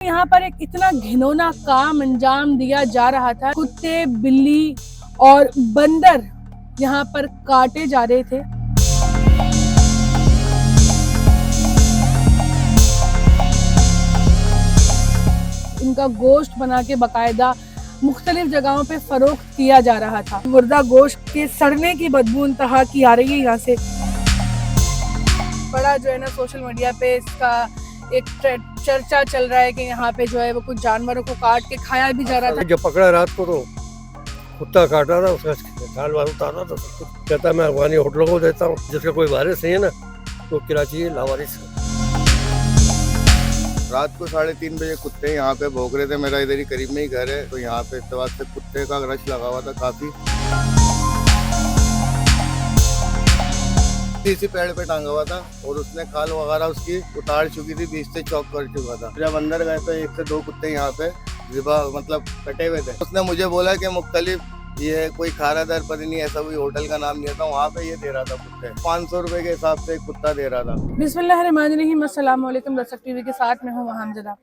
यहाँ पर एक इतना घिनौना काम अंजाम दिया जा रहा था। कुत्ते, बिल्ली और बंदर यहाँ पर काटे जा रहे थे। इनका गोश्त बना के बाकायदा मुख्तलिफ जगहों पे फरोख्त किया जा रहा था। मुर्दा गोश्त के सड़ने की बदबू इंतहा की आ रही है। यहाँ से बड़ा जो है ना सोशल मीडिया पे इसका एक चर्चा चल रहा है कि यहाँ पे जो है वो कुछ जानवरों को काट के खाया भी जा रहा था। जब पकड़ा रात को तो कुत्ता काटा था, उसका खाल वाल उतारा था, सब कुछ कहता मैं अफगानी होटलों को देता हूँ, जिसका कोई वारिस नहीं है ना तो कराची लावारिस है। रात को 3:30 बजे कुत्ते यहाँ पे भौंक रहे थे। मेरा इधर ही करीब में ही घर है, तो यहाँ पे इस बात से कुत्ते का रश लगा हुआ था काफी। इसी पेड़ पे टांगा हुआ था और उसने खाल वगैरह उसकी उतार चुकी थी, बीच से चौक कर चुका था। जब अंदर गए तो 1 से 2 कुत्ते यहाँ पे मतलब कटे हुए थे। उसने मुझे बोला कि मुख्तलिफ ये कोई खारा दर पर नहीं, ऐसा कोई होटल का नाम नहीं था, वहाँ पे ये दे रहा था कुत्ते 500 रुपए के हिसाब से एक कुत्ता दे रहा था। बिस्मिल्लाहिर्रहमानिर्रहीम, अस्सलाम वालेकुम। दस्तक टीवी के साथ में हूँ हमजदा।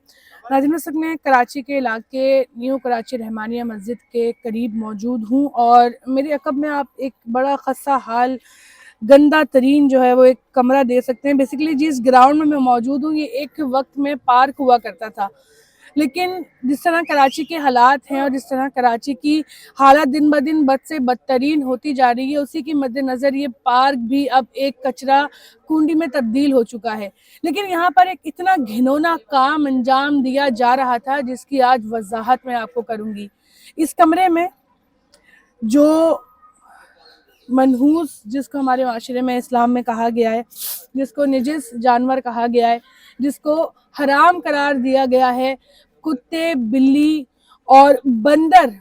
नाज़रीन, इस वक्त मैं कराची के इलाके न्यू कराची रहमानिया मस्जिद के करीब मौजूद हूँ और मेरे अकब में आप एक बड़ा खस्सा हाल गंदा तरीन जो है वो एक कमरा दे सकते हैं। बेसिकली जिस ग्राउंड में मैं मौजूद हूँ ये एक वक्त में पार्क हुआ करता था, लेकिन जिस तरह कराची के हालात हैं और जिस तरह कराची की हालत दिन ब दिन बद से बदतरीन होती जा रही है, उसी के मद्देनज़र ये पार्क भी अब एक कचरा कुंडी में तब्दील हो चुका है। लेकिन यहाँ पर एक इतना घिनौना काम अंजाम दिया जा रहा था जिसकी आज वजाहत मैं आपको करूँगी। इस कमरे में जो मनहूस, जिसको हमारे माशरे में इस्लाम में कहा गया है, जिसको निजिस जानवर कहा गया है, जिसको हराम करार दिया गया है, कुत्ते, बिल्ली और बंदर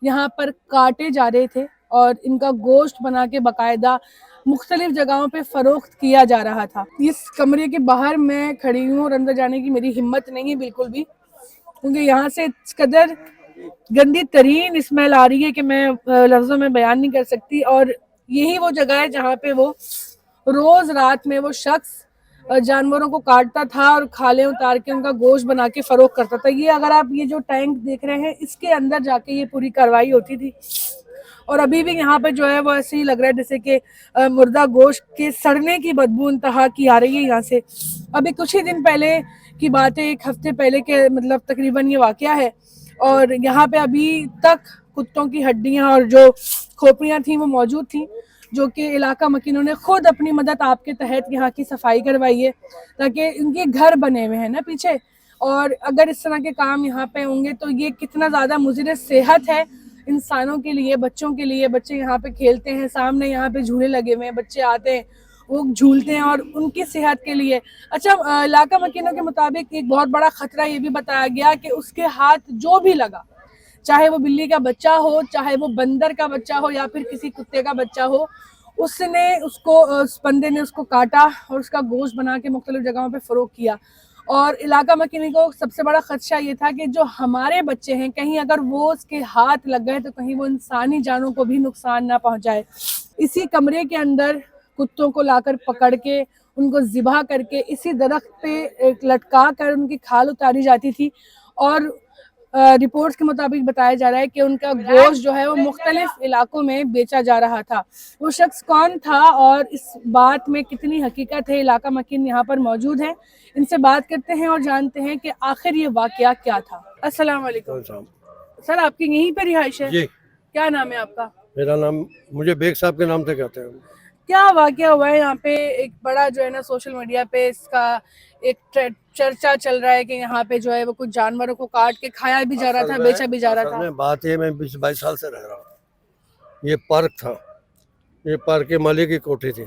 यहाँ पर काटे जा रहे थे और इनका गोश्त बना के बाकायदा मुख्तलिफ जगहों पे फरोख्त किया जा रहा था। इस कमरे के बाहर मैं खड़ी हूँ और अंदर जाने की मेरी हिम्मत नहीं है बिल्कुल भी, क्योंकि यहाँ से इस कदर गंदी तरीन स्मेल आ रही है कि मैं लफ्ज़ों में बयान नहीं कर सकती। और यही वो जगह है जहाँ पे वो रोज रात में वो शख्स जानवरों को काटता था और खाले उतार के उनका गोश्त बना के फरोख्त करता था। ये अगर आप ये जो टैंक देख रहे हैं इसके अंदर जाके ये पूरी कार्रवाई होती थी और अभी भी यहाँ पे जो है वो ऐसे ही लग रहा है जैसे कि मुर्दा गोश्त के सड़ने की बदबू इंतहा की आ रही है। यहाँ से अभी कुछ ही दिन पहले की बात है, 1 हफ्ते पहले के मतलब तकरीबन ये वाकया है और यहाँ पे अभी तक कुत्तों की हड्डियाँ और जो खोपड़ियाँ थी वो मौजूद थी, जो कि इलाका मकीनों ने खुद अपनी मदद आपके तहत यहाँ की सफाई करवाई है ताकि इनके घर बने हुए हैं ना पीछे। और अगर इस तरह के काम यहाँ पे होंगे तो ये कितना ज़्यादा मुज़िर सेहत है इंसानों के लिए, बच्चों के लिए। बच्चे यहाँ पे खेलते हैं, सामने यहाँ पे झूले लगे हुए हैं, बच्चे आते हैं वो झूलते हैं और उनकी सेहत के लिए। अच्छा, इलाका मकीनों के मुताबिक एक बहुत बड़ा खतरा ये भी बताया गया कि उसके हाथ जो भी लगा, चाहे वो बिल्ली का बच्चा हो, चाहे वो बंदर का बच्चा हो या फिर किसी कुत्ते का बच्चा हो, उसने उसको उस बंदे ने उसको काटा और उसका गोश्त बना के मुख्तलिफ जगहों पे फरोख्त किया। और इलाका मकीनी को सबसे बड़ा खदशा ये था कि जो हमारे बच्चे हैं कहीं अगर वो उसके हाथ लग गए तो कहीं वो इंसानी जानों को भी नुकसान ना पहुंचाए। इसी कमरे के अंदर कुत्तों को लाकर पकड़ के उनको ज़िबा करके इसी दरख्त पे लटका कर उनकी खाल उतारी जाती थी और रिपोर्ट्स के मुताबिक बताया जा रहा है कि उनका गोश्त जो है वो मुख्तलिफ इलाकों में बेचा जा रहा था। वो शख्स कौन था और इस बात में कितनी हकीकत है, इलाका मकीन यहाँ पर मौजूद है, इनसे बात करते हैं और जानते हैं कि आखिर ये वाकया क्या था। अस्सलाम वालेकुम सर, आपकी यहीं पर रिहाइश है? जी, क्या नाम है आपका? मेरा नाम, मुझे बेग साहब के नाम से कहते हैं। क्या वाकया हुआ है यहाँ पे? एक बड़ा जो है ना सोशल मीडिया पे इसका एक चर्चा चल रहा है कि यहाँ पे जो है वो कुछ जानवरों को काट के खाया भी जा रहा था, बेचा भी जा रहा था। बात ये, मैं 20-22 साल से रह रहा हूँ। ये पार्क था, ये पार्क के माली की कोठी थी।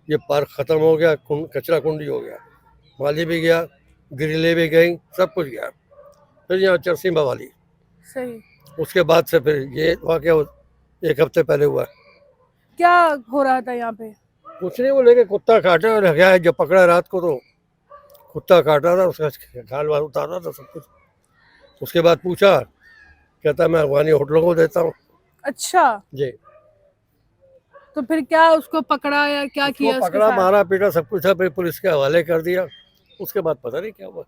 ये पार्क खत्म हो गया, कचरा कुंडी हो गया, माली भी गया, ग्रिलें भी गई, सब कुछ गया। फिर यहाँ चरसी बवाली, सही। उसके बाद से फिर ये वाकया 1 हफ्ते पहले हुआ। क्या हो रहा था यहाँ पे? कुछ नहीं, वो लेके कुत्ता काटा और गया है। जब पकड़ा रात को तो कुत्ता काटा था, उसका खाल वाल उतारा था, सब कुछ। उसके बाद पूछा, कहता मैं अफगानी होटलों को देता हूँ। अच्छा, जी, तो फिर क्या उसको पकड़ा या क्या किया? उसके पकड़ा, साथ मारा पीटा, सब कुछ था, फिर पुलिस के हवाले कर दिया। उसके बाद पता नहीं क्या हुआ।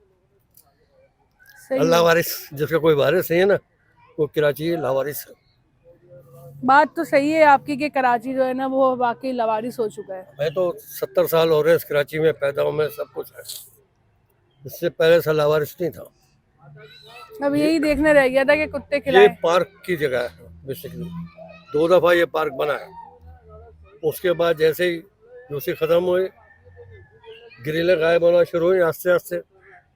सही अल्लाह है। वारिस, जिसका कोई वारिस नहीं है ना, वो कराची लावारिस है। बात तो सही है आपकी कि कराची जो है ना वो वाकई लवारिस हो चुका है। मैं तो 70 साल हो रहे हैं इस कराची में, पैदा हूँ मैं, सब कुछ है। इससे पहले से लावारिस नहीं था। अब यही देखने रह गया था कि कुत्ते ये खिलाए। पार्क की जगह है बेसिकली। 2 दफा ये पार्क बना है। उसके बाद जैसे ही यूसी खत्म हुए, ग्रिलें गायब होना शुरू हुई आस्ते आस्ते।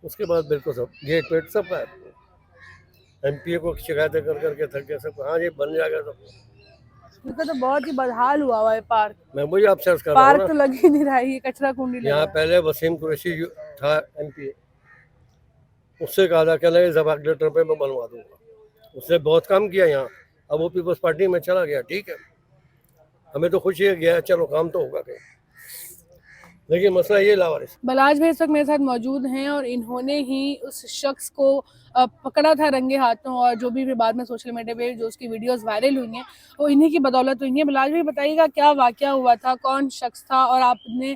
उसके बाद बिल्कुल सब गेट वेट सब गायब। एमपीए को शिकायतें कर करके थक गए सब। हाँ, ये बन जाएगा सब। इनका तो बहुत ही बदहाल हुआ है पार्क। मैं वही आपसे अर्ज कर रहा हूँ पार्क ना, तो लग ही नहीं रहा है, ये कचरा कुंडी लग यहाँ रहा है। पहले वसीम कुरैशी था एमपीए, उससे कहा था, कहना जबाक लेटर पे मैं बनवा दूंगा। उसने बहुत काम किया यहाँ। अब वो पीपल्स पार्टी में चला गया, ठीक है, हमें तो खुशी है गया, चलो काम तो होगा कहीं। लेकिन मसला ये लावारिस। बलाज भाई इस वक्त मेरे साथ मौजूद हैं और इन्होंने ही उस शख्स को पकड़ा था रंगे हाथों, और जो भी फिर बाद में सोशल मीडिया पे जो उसकी वीडियोस वायरल हुई हैं वो इन्हीं की बदौलत हुई हैं। बलाज भाई बताइएगा क्या वाकया हुआ था, कौन शख्स था और आपने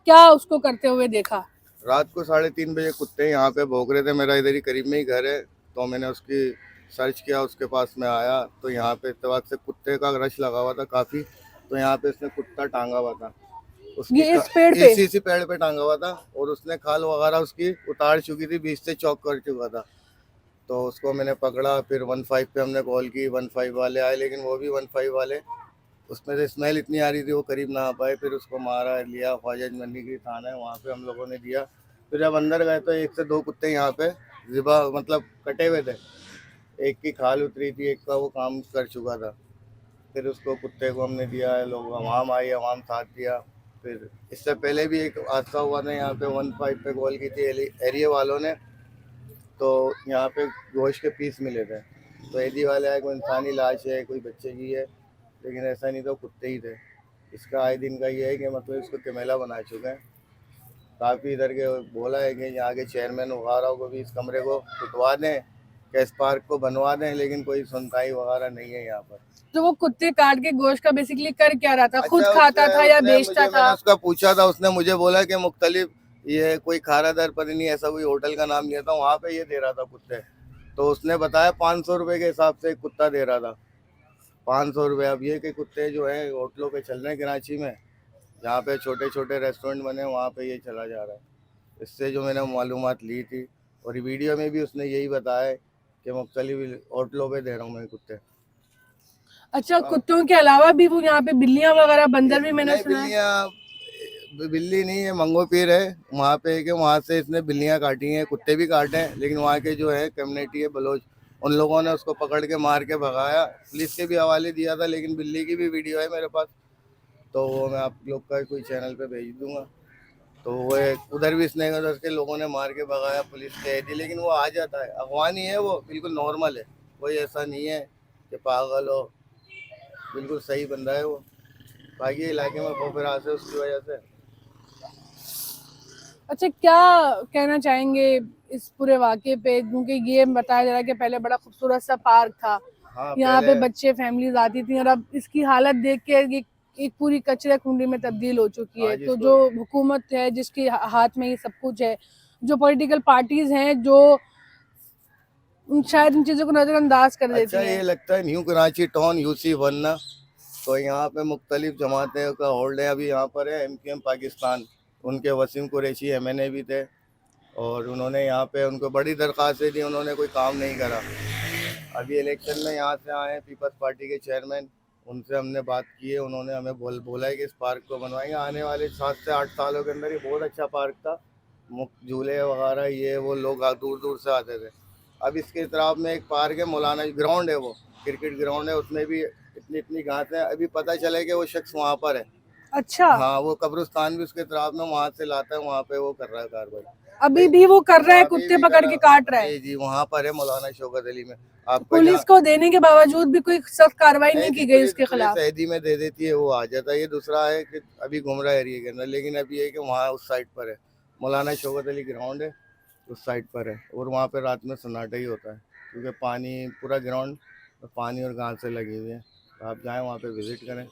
क्या उसको करते हुए देखा? रात को 3:30 बजे कुत्ते यहाँ पे भौंक रहे थे। मेरा इधर ही करीब में ही घर है, तो मैंने उसकी सर्च किया, उसके पास में आया तो यहाँ पे इत्तेफाक से कुत्ते का रश लगा हुआ था काफ़ी। तो यहाँ पे उसने कुत्ता टांगा हुआ था, उसकी ये इस पेड़ पे? इसी पेड़ पे टांगा हुआ था, और उसने खाल वगैरह उसकी उतार चुकी थी, बीच से चौक कर चुका था। तो उसको मैंने पकड़ा, फिर 15 पे हमने कॉल की, 15 वाले आए, लेकिन वो भी 15 वाले, उसमें से स्मेल इतनी आ रही थी वो करीब ना आ पाए। फिर उसको मारा लिया, ख्वाजा मंडी की थाना है वहाँ पे हम लोगों ने दिया। फिर जब अंदर गए तो 1 से 2 कुत्ते यहाँ पे ज़िबा मतलब कटे हुए थे, एक की खाल उतरी थी, एक का वो काम कर चुका था। फिर उसको कुत्ते को हमने दिया है, लोग अवाम आई, अवाम साथ दिया। फिर इससे पहले भी एक हादसा हुआ था यहाँ पे, 15 पे कॉल की थी एरिया वालों ने, तो यहाँ पे गोश्त के पीस मिले थे। तो एडी वाले आए, कोई इंसानी लाश है, कोई बच्चे की है, लेकिन ऐसा नहीं था, कुत्ते ही थे। इसका आए दिन का ये है कि मतलब इसको तिमेला बना चुके हैं। काफ़ी इधर के बोला है कि यहाँ के चेयरमैन वगैरह को भी इस कमरे को पिटवा दें, कि इस पार्क को बनवा दें, लेकिन कोई सुनवाई वगैरह नहीं है यहाँ पर। तो वो कुत्ते काट के गोश्त का बेसिकली कर क्या रहा था? खुद अच्छा, खाता था या बेचता था? मैंने उसका पूछा था, उसने मुझे बोला कि मुख्तलिफ ये कोई खारा दर पर नहीं, ऐसा कोई होटल का नाम लिया था, वहाँ पे ये दे रहा था कुत्ते। तो उसने बताया 500 रुपये के हिसाब से एक कुत्ता दे रहा था, 500 रुपये। अब ये कि कुत्ते जो है होटलों पे चल रहे हैं कराची में, जहाँ पे छोटे छोटे रेस्टोरेंट बने वहाँ पे ये चला जा रहा है। इससे जो मैंने मालूमात ली थी, और वीडियो में भी उसने यही बताया है कि मुख्तलिफ होटलों पे दे रहा हूँ मैं कुत्ते। अच्छा, कुत्तों के अलावा भी वो यहाँ पे बिल्लियां वगैरह, बंदर भी मैंने नहीं, सुना है। बिल्ली नहीं है, मंगो पीर है वहाँ पे, कि वहाँ से इसने बिल्लियाँ काटी हैं, कुत्ते भी काटे हैं, लेकिन वहाँ के जो है कम्युनिटी है बलोच, उन लोगों ने उसको पकड़ के मार के भगाया। पुलिस के भी हवाले दिया था, लेकिन बिल्ली की भी वीडियो है मेरे पास, तो वो मैं आप लोग का कोई चैनल पे भेज दूंगा। तो वो उधर भी इसने के लोगों ने मार के भगाया, पुलिस कह दी, लेकिन वो आ जाता है, अफगानी है वो, बिल्कुल नॉर्मल है, कोई ऐसा नहीं है कि पागल हो, बिल्कुल सही बंदा है वो। बाकी इलाके में खौफराज है उसकी वजह से। अच्छा, क्या कहना चाहेंगे इस पूरे वाक़ये पे? क्योंकि ये बताया जा रहा है कि पहले बड़ा खूबसूरत सा पार्क था, हाँ, यहाँ पे पहले बच्चे फैमिलीज आती थी, और अब इसकी हालत देख के ये एक पूरी कचरे कुंडी में तब्दील हो चुकी है। हाँ, तो जिसको जो हुकूमत है जिसके हाथ में ये सब कुछ है, जो पॉलिटिकल पार्टीज हैं जो शायद इन चीज़ों को नज़रअंदाज कर अच्छा, देती ये हैं। लगता है न्यू कराची टाउन UC1 ना, तो यहाँ पे मुख्तलिफ जमातें का होल्ड है। अभी यहाँ पर है MQM पाकिस्तान, उनके वसीम कुरैशी MNA भी थे, और उन्होंने यहाँ पे उनको बड़ी दरख्वास्तें दी, उन्होंने कोई काम नहीं करा। अभी इलेक्शन में यहाँ से आए हैं पीपल्स पार्टी के चेयरमैन, उनसे हमने बात की है, उन्होंने हमें बोला है कि इस पार्क को बनवाएंगे आने वाले 7 से 8 सालों के अंदर। ये बहुत अच्छा पार्क था, झूले वगैरह ये वो, लोग दूर दूर से आते थे। अब इसके तरफ में एक पार्क है, मौलाना ग्राउंड है, वो क्रिकेट ग्राउंड है, उसमें भी इतनी इतनी घास है। अभी पता चला कि वो शख्स वहाँ पर है। अच्छा, हाँ, वो कब्रिस्तान भी उसके तरफ में, वहाँ से लाता है, वहाँ पे वो कर रहा है कार्रवाई। अभी भी वो कर रहा है, अभी कुत्ते भी पकड़ कर के रहा, काट रहा है? जी जी, वहाँ पर है मौलाना शौकत अली में। आपका पुलिस जहाँ को देने के बावजूद भी कोई सख्त कार्रवाई नहीं नहीं की जी, गई उसके पुलिस खिलाफ? शहीदी में दे देती है, वो आ जाता है। ये दूसरा है कि अभी घूम रहा है एरिया के अंदर, लेकिन अभी ये है कि वहाँ उस साइड पर है, मौलाना शौकत अली ग्राउंड है, उस साइड पर है, और वहाँ पे रात में सन्नाटा ही होता है, क्योंकि पानी पूरा ग्राउंड पानी और घास से लगी हुई है। तो आप जाएँ वहाँ पे विज़िट करें।